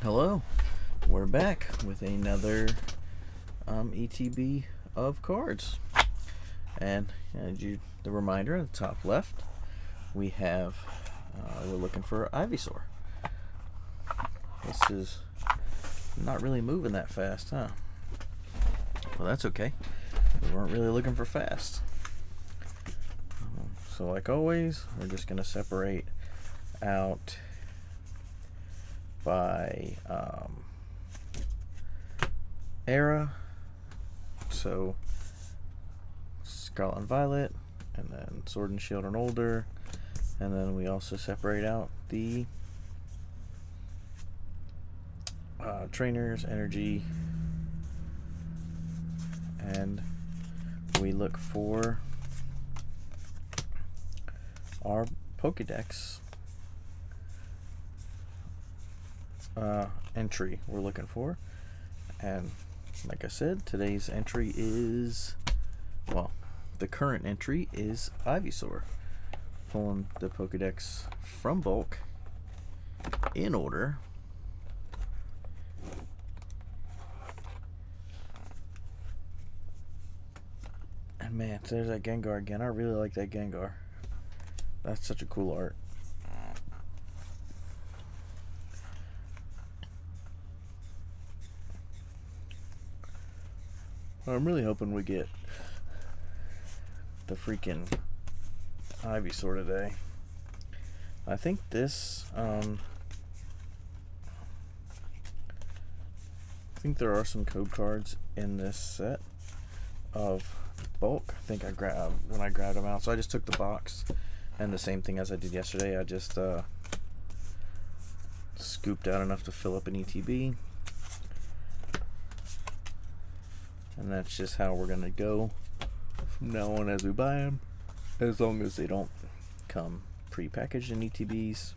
Hello, we're back with another ETB of cards, and the reminder at the top left, we have we're looking for Ivysaur. This is not really moving that fast, huh? Well, that's okay. We weren't really looking for fast. So like always, we're just gonna separate out by era. So Scarlet and Violet, and then Sword and Shield and Older, and then we also separate out the trainers, energy, and we look for our Pokedex entry we're looking for. And like I said, today's entry is, well, the current entry is Ivysaur. Pulling the Pokedex from bulk in order. And man, there's that Gengar again. I really like that Gengar. That's such a cool art. I'm really hoping we get the freaking Ivysaur today. I think this, I think there are some code cards in this set of bulk. I think when I grabbed them out. So I just took the box, and the same thing as I did yesterday. I just scooped out enough to fill up an ETB. And that's just how we're gonna go from now on as we buy them, as long as they don't come pre-packaged in ETBs.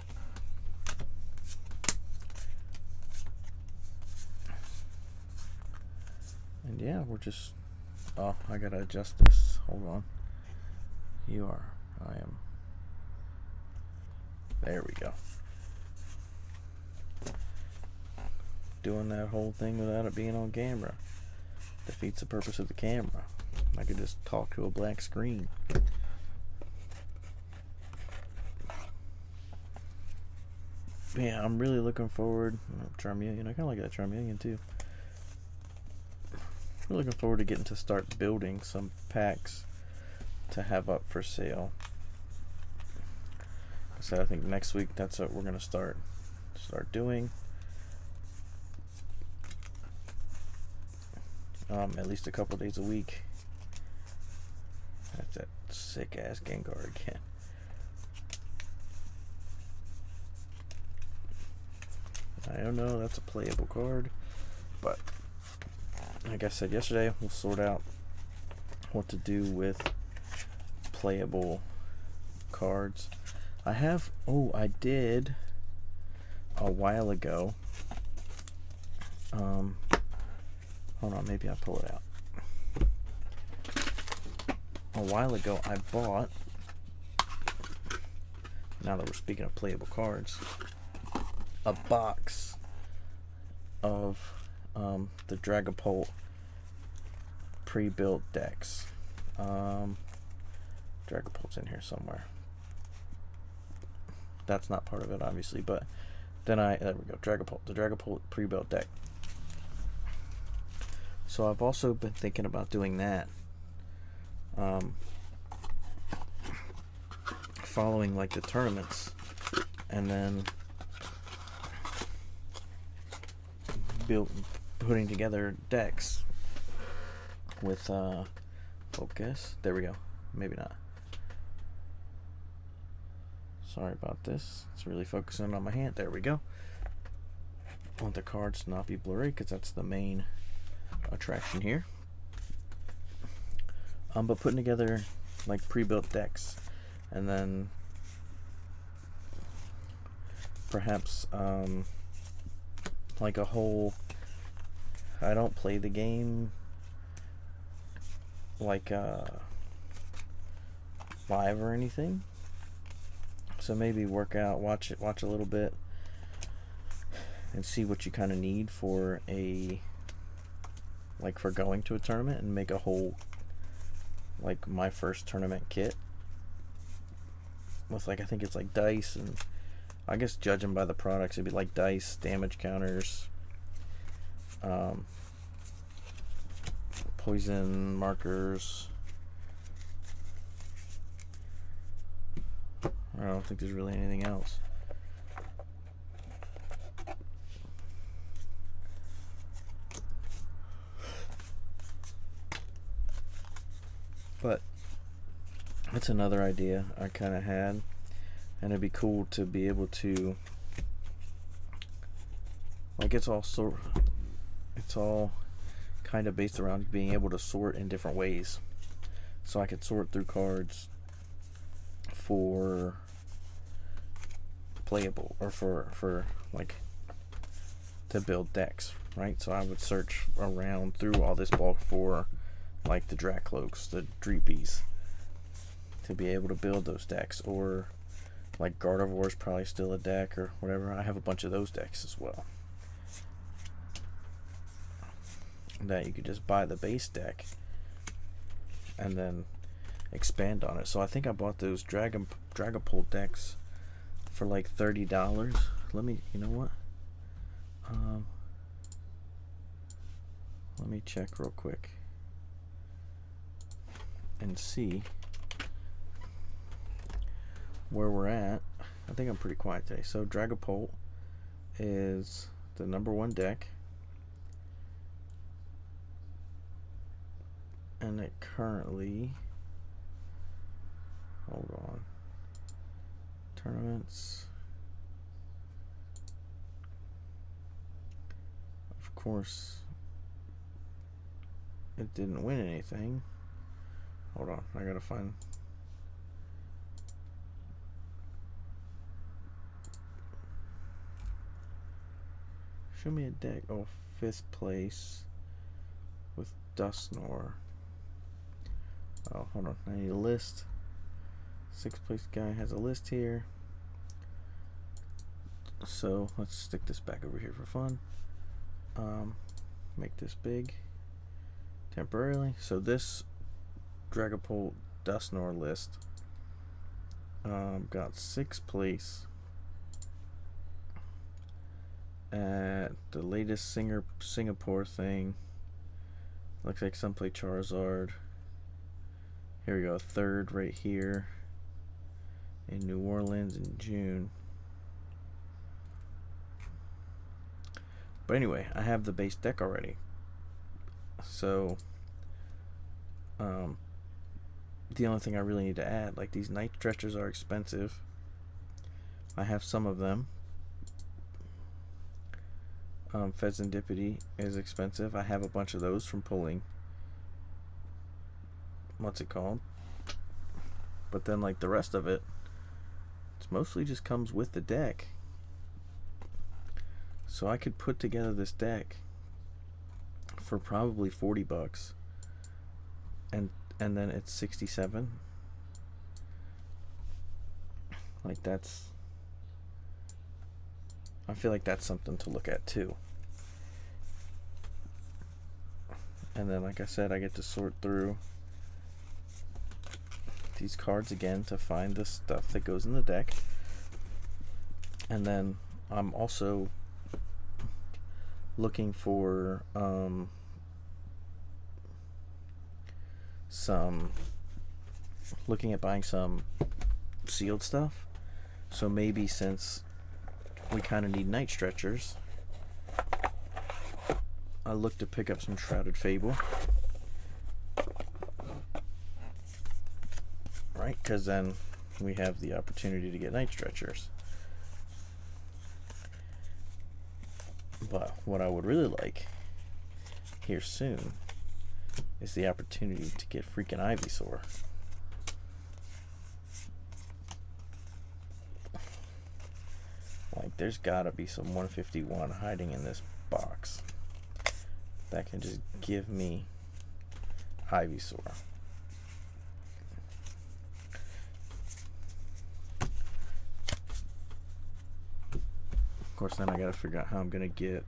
And yeah, we're just, oh, I gotta adjust this. Hold on. I am. There we go. Doing that whole thing without it being on camera defeats the purpose of the camera. I could just talk to a black screen. Yeah, I'm really looking forward. Charmeleon, I kind of like that Charmeleon too. I'm looking forward to getting to start building some packs to have up for sale. So I think next week that's what we're gonna start doing. At least a couple days a week. That's that sick ass Gengar again. I don't know, that's a playable card, but like I said yesterday, we'll sort out what to do with playable cards. I did a while ago. Hold on, maybe I'll pull it out. A while ago, I bought, now that we're speaking of playable cards, a box of the Dragapult pre-built decks. Dragapult's in here somewhere. That's not part of it, obviously, but then there we go, Dragapult, the Dragapult pre-built deck. So I've also been thinking about doing that. Following like the tournaments, and then putting together decks with focus. There we go. Maybe not. Sorry about this. It's really focusing on my hand. There we go. I want the cards to not be blurry because that's the main attraction here. But putting together like pre-built decks, and then perhaps like a whole, I don't play the game like live or anything, so maybe watch a little bit, and see what you kind of need for for going to a tournament, and make a whole, like, my first tournament kit with, like, I think it's like dice, and I guess judging by the products it'd be like dice, damage counters, poison markers. I don't think there's really anything else. But that's another idea I kind of had, and it'd be cool to be able to, like, it's all kind of based around being able to sort in different ways. So I could sort through cards for playable, or for like to build decks, right? So I would search around through all this bulk for, like, the Dracloaks, the Dreepies, to be able to build those decks. Or like Gardevoir's probably still a deck, or whatever. I have a bunch of those decks as well, that you could just buy the base deck and then expand on it. So I think I bought those Dragapult decks for like $30. Let me, you know what? Let me check real quick and see where we're at. I think I'm pretty quiet today. So Dragapult is the #1 deck, and it currently, hold on, tournaments, of course it didn't win anything. Hold on, I gotta find, show me a deck. Oh, 5th place with Dustnor. Oh, hold on, I need a list. 6th place guy has a list here. So let's stick this back over here for fun. Make this big temporarily. So this Dragapult Dustnor list got 6th place at the latest Singapore thing. Looks like some play Charizard. Here we go, 3rd right here in New Orleans in June. But anyway, I have the base deck already. So the only thing I really need to add, like, these Night Stretchers are expensive. I have some of them. Pheasantipity is expensive. I have a bunch of those from pulling, what's it called? But then, like, the rest of it, it's mostly just comes with the deck. So I could put together this deck for probably $40, and then it's 67. Like, that's, I feel like that's something to look at too. And then, like I said, I get to sort through these cards again to find the stuff that goes in the deck. And then I'm also looking for looking at buying some sealed stuff. So maybe, since we kind of need Night Stretchers, I look to pick up some Shrouded Fable, right? Because then we have the opportunity to get Night Stretchers. But what I would really like here soon is the opportunity to get freaking Ivysaur. Like, there's gotta be some 151 hiding in this box that can just give me Ivysaur. course, then I gotta figure out how I'm gonna get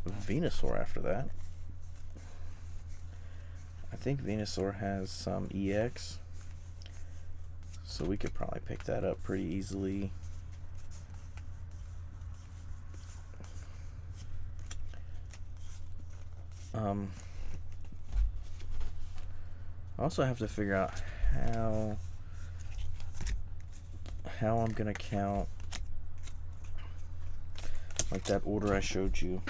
Venusaur after that. I think Venusaur has some EX, so we could probably pick that up pretty easily. I also have to figure out how I'm gonna count, like that order I showed you.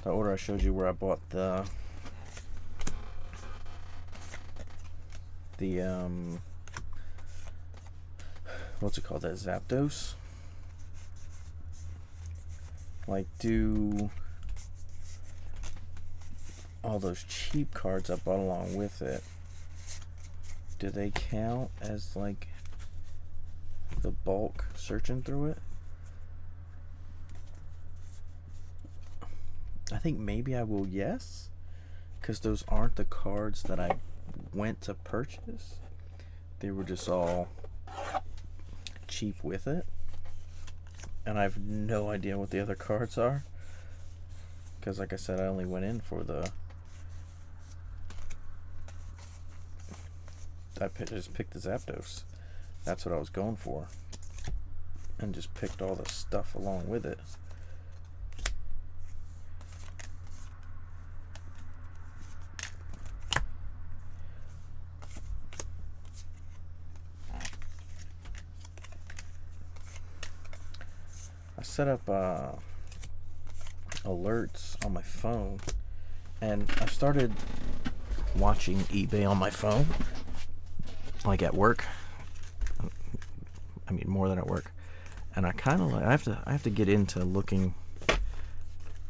That order I showed you where I bought the what's it called, that Zapdos? Like, do all those cheap cards I bought along with it, do they count as like the bulk searching through it? I think maybe I will, yes, because those aren't the cards that I went to purchase. They were just all cheap with it, and I have no idea what the other cards are, because like I said, I only went in for the just picked the Zapdos. That's what I was going for, and just picked all the stuff along with it. I set up alerts on my phone, and I started watching eBay on my phone, like at work. I mean, more than at work. And I kind of like, I have to get into looking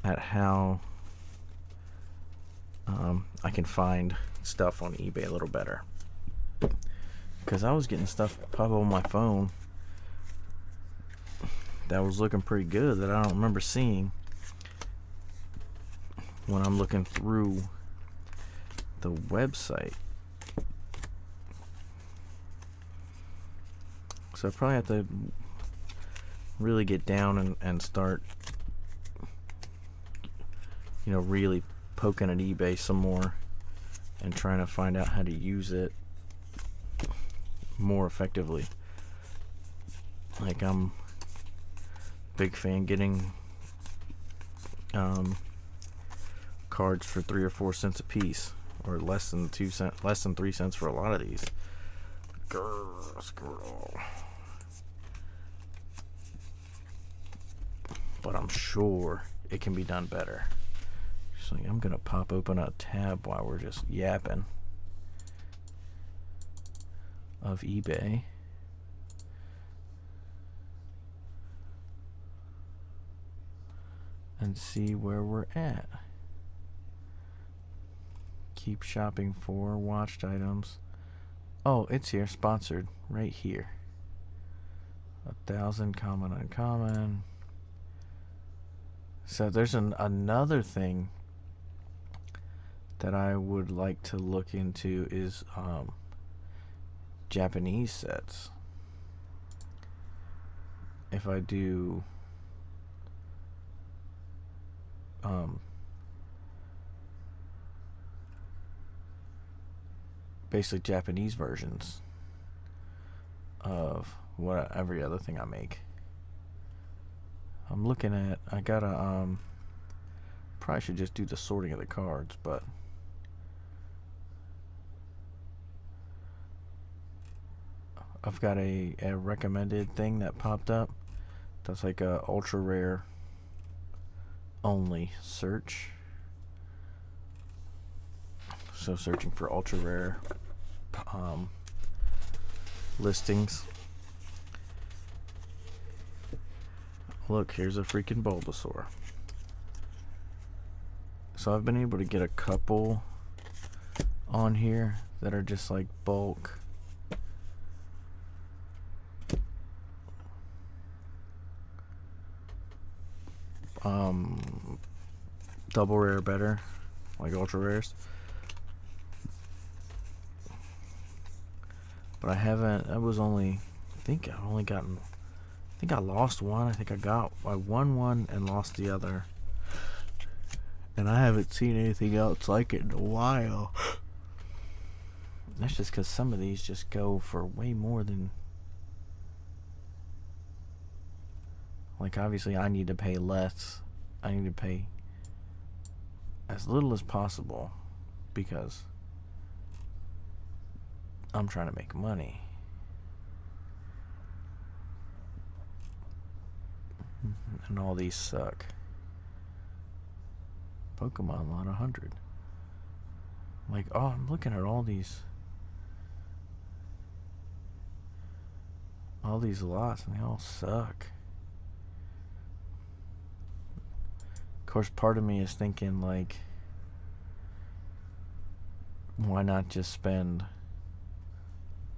at how I can find stuff on eBay a little better, because I was getting stuff pop up on my phone that was looking pretty good that I don't remember seeing when I'm looking through the website. So I probably have to really get down and start, you know, really poking at eBay some more and trying to find out how to use it more effectively. Like, I'm a big fan getting cards for 3 or 4 cents a piece, or less than 3 cents for a lot of these. Grrr, squirrel. But I'm sure it can be done better. So I'm gonna pop open a tab while we're just yapping of eBay. And see where we're at. Keep shopping for watched items. Oh, it's here, sponsored, right here. 1,000 common, uncommon. So there's another thing that I would like to look into is Japanese sets. If I do basically Japanese versions of every other thing I make. I'm looking at, I gotta probably should just do the sorting of the cards, but I've got a recommended thing that popped up that's like a ultra rare only search. So searching for ultra rare listings. Look, here's a freaking Bulbasaur. So I've been able to get a couple on here that are just like bulk. Double rare better, like ultra rares. But I haven't, I think I've only gotten think I lost one. I won one and lost the other. And I haven't seen anything else like it in a while. That's just because some of these just go for way more than... Like, obviously, I need to pay less. I need to pay as little as possible because I'm trying to make money. And all these suck. Pokemon lot 100. Like, oh, I'm looking at all these lots and they all suck. Of course, part of me is thinking, like, why not just spend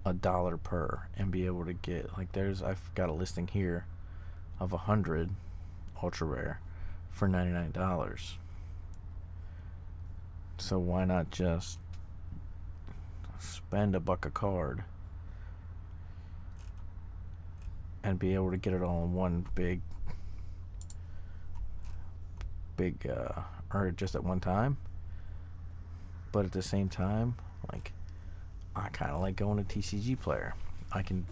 $1 per and be able to get, like, I've got a listing here of 100 ultra rare for $99. So why not just spend $1 a card and be able to get it all in one big or just at one time? But at the same time, like, I kind of like going to TCG Player. I can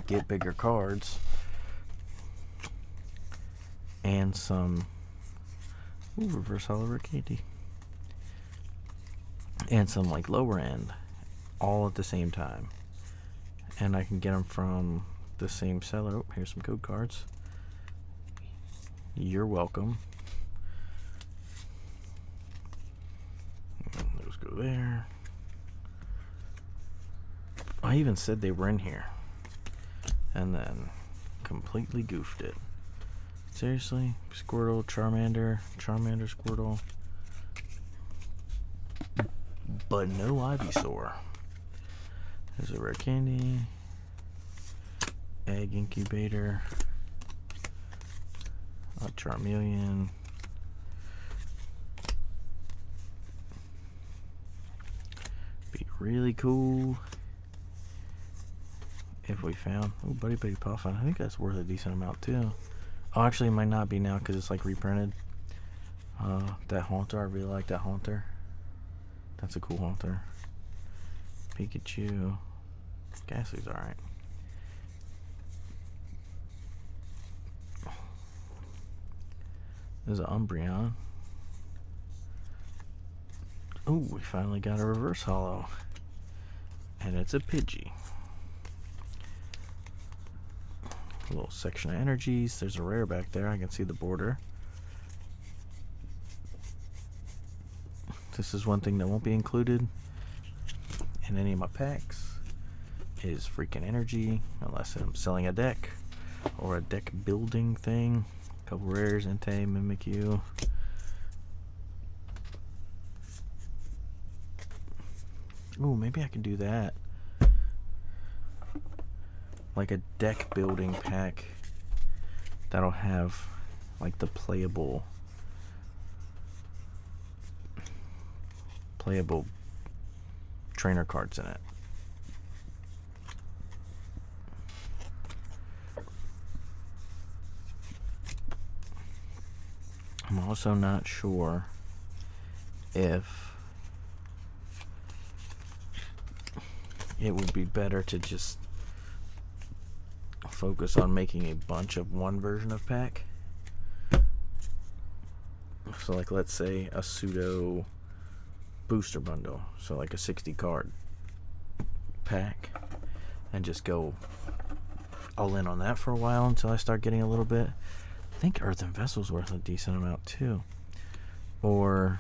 get bigger cards and some reverse hollow rare candy and some like lower end all at the same time, and I can get them from the same seller. Oh, here's some code cards. You're welcome. Those go there. I even said they were in here and then completely goofed it. Seriously? Squirtle, Charmander, Squirtle. But no Ivysaur. There's a rare candy. Egg incubator. A Charmeleon. Be really cool if we found... Oh, Buddy Puffin. I think that's worth a decent amount too. Oh, actually, it might not be now because it's like reprinted. That Haunter, I really like that Haunter. That's a cool Haunter. Pikachu. Ghastly's alright. There's an Umbreon. Oh, we finally got a reverse hollow. And it's a Pidgey. A little section of energies. There's a rare back there. I can see the border. This is one thing that won't be included in any of my packs is freaking energy, unless I'm selling a deck or a deck building thing. A couple rares, Entei, Mimikyu. Ooh, maybe I can do that. Like a deck building pack that'll have like the playable trainer cards in it. I'm also not sure if it would be better to just focus on making a bunch of one version of pack. So like, let's say a pseudo booster bundle, so like a 60 card pack, and just go all in on that for a while until I start getting a little bit. I think Earthen Vessel's worth a decent amount too. Or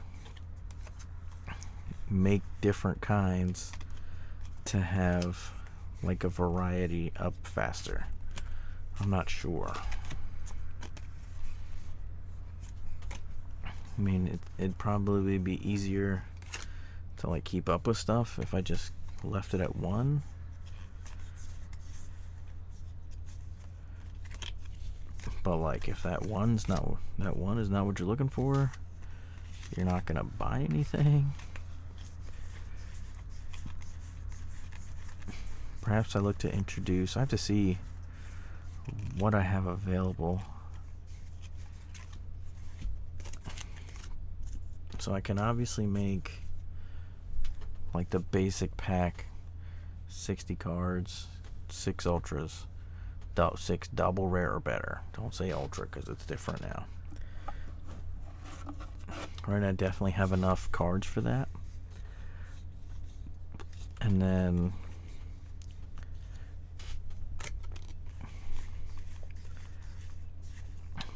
make different kinds to have like a variety up faster. I'm not sure. I mean, it'd probably be easier to like keep up with stuff if I just left it at one. But like, if that one is not what you're looking for, you're not gonna buy anything. Perhaps I look to introduce. I have to see what I have available. So I can obviously make like the basic pack, 60 cards, 6 ultras, 6 double rare or better. Don't say ultra because it's different now. Right, I definitely have enough cards for that. And then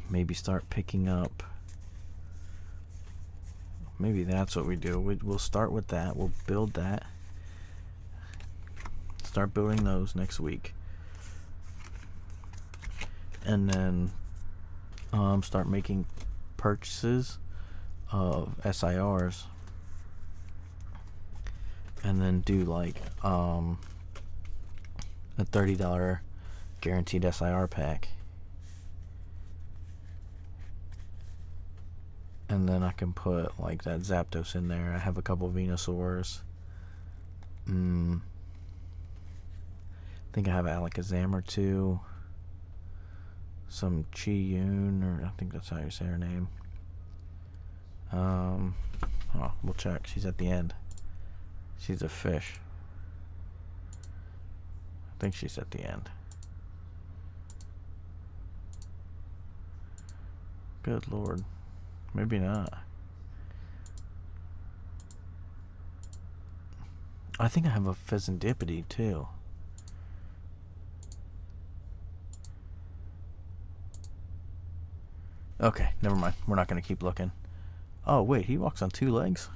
maybe start picking up. Maybe that's what we do. We'll start with that. We'll build that. Start building those next week. And then start making purchases of SIRs. And then do like a $30 guaranteed SIR pack. And then I can put like that Zapdos in there. I have a couple Venusaurs. I think I have Alakazam or 2. Some Chi-Yun, or I think that's how you say her name. We'll check. She's at the end. She's a fish. I think she's at the end. Good Lord. Maybe not. I think I have a Pheasantipede too. Okay, never mind. We're not going to keep looking. Oh, wait, he walks on 2 legs?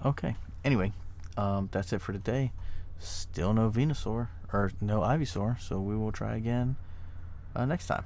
Okay. Anyway, that's it for today. Still no Venusaur, or no Ivysaur, so we will try again next time.